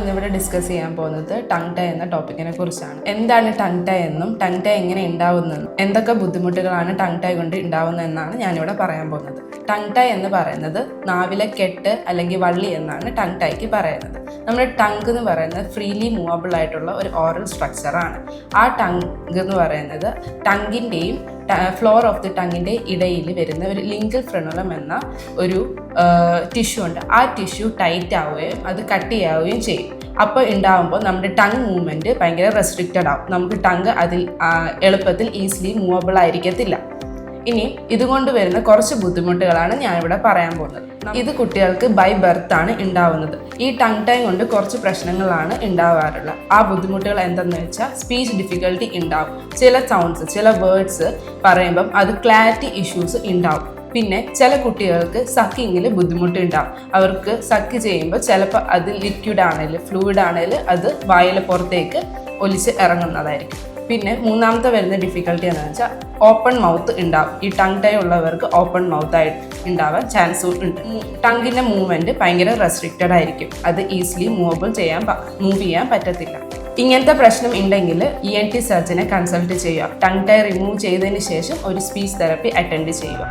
ഇന്നിവിടെ ഡിസ്കസ് ചെയ്യാൻ പോകുന്നത് ടങ് ടൈ എന്ന ടോപ്പിക്കിനെ കുറിച്ചാണ്. എന്താണ് ടങ് ടൈ എന്നും ടങ് ടൈ എങ്ങനെ ഉണ്ടാവുന്നതെന്നും എന്തൊക്കെ ബുദ്ധിമുട്ടുകളാണ് ടങ് ടൈ കൊണ്ട് ഉണ്ടാവുന്നതെന്നാണ് ഞാനിവിടെ പറയാൻ പോകുന്നത്. ടങ് ടൈ എന്ന് പറയുന്നത് നാവിലെ കെട്ട് അല്ലെങ്കിൽ വള്ളി എന്നാണ് ടങ് ടൈക്ക് പറയുന്നത്. നമ്മുടെ ടങ് എന്ന് പറയുന്നത് ഫ്രീലി മൂവബിൾ ആയിട്ടുള്ള ഒരു ഓറൽ സ്ട്രക്ചറാണ്. ആ ടങ് എന്ന് പറയുന്നത് ടങ്ങിൻ്റെയും ഫ്ലോർ ഓഫ് ദി ടങ്ങിൻ്റെ ഇടയിൽ വരുന്ന ഒരു ലിംഗൽ ഫ്രെനുലം എന്ന ഒരു ടിഷ്യൂ ഉണ്ട്. ആ ടിഷ്യൂ ടൈറ്റ് ആവുകയും അത് കട്ടിയാവുകയും ചെയ്യും. അപ്പോൾ ഉണ്ടാകുമ്പോൾ നമ്മുടെ ടങ് മൂവ്മെൻറ്റ് ഭയങ്കര റെസ്ട്രിക്റ്റഡ് ആവും. നമുക്ക് ടങ് അതിൽ എളുപ്പത്തിൽ ഈസിലി മൂവബിൾ ആയിരിക്കത്തില്ല. ഇനി ഇതുകൊണ്ട് വരുന്ന കുറച്ച് ബുദ്ധിമുട്ടുകളാണ് ഞാനിവിടെ പറയാൻ പോകുന്നത്. ഇത് കുട്ടികൾക്ക് ബൈ ബർത്ത് ആണ് ഉണ്ടാവുന്നത്. ഈ ടങ് ടൈ കൊണ്ട് കുറച്ച് പ്രശ്നങ്ങളാണ് ഉണ്ടാവാറുള്ളത്. ആ ബുദ്ധിമുട്ടുകൾ എന്തെന്ന് വെച്ചാൽ സ്പീച്ച് ഡിഫിക്കൽട്ടി ഉണ്ടാവും. ചില സൗണ്ട്സ്, ചില വേർഡ്സ് പറയുമ്പം അത് ക്ലാരിറ്റി ഇഷ്യൂസ് ഉണ്ടാവും. പിന്നെ ചില കുട്ടികൾക്ക് സക്കിങ്ങിൽ ബുദ്ധിമുട്ടുണ്ടാവും. അവർക്ക് സക്ക് ചെയ്യുമ്പോൾ ചിലപ്പോൾ അത് ലിക്വിഡ് ആണെങ്കിലും ഫ്ലൂയിഡ് ആണെങ്കിലും അത് വായിലെ പുറത്തേക്ക് ഒലിച്ച് ഇറങ്ങുന്നതായിരിക്കും. പിന്നെ മൂന്നാമത്തെ വരുന്ന ഡിഫിക്കൽട്ടി എന്താണെന്ന് വെച്ചാൽ ഓപ്പൺ മൗത്ത് ഉണ്ടാവും. ഈ ടങ് ടൈ ഉള്ളവർക്ക് ഓപ്പൺ മൗത്ത് ആയിട്ട് ഉണ്ടാവാൻ ചാൻസ് ഉണ്ട്. ടങ്ങിൻ്റെ മൂവ്മെൻറ്റ് ഭയങ്കര റെസ്ട്രിക്റ്റഡ് ആയിരിക്കും. അത് ഈസിലി മൂവ് ചെയ്യാൻ പറ്റത്തില്ല. ഇങ്ങനത്തെ പ്രശ്നം ഉണ്ടെങ്കിൽ ENT സർജനെ കൺസൾട്ട് ചെയ്യുക. ടങ് ടൈ റിമൂവ് ചെയ്തതിന് ശേഷം ഒരു സ്പീച്ച് തെറപ്പി അറ്റൻഡ് ചെയ്യുക.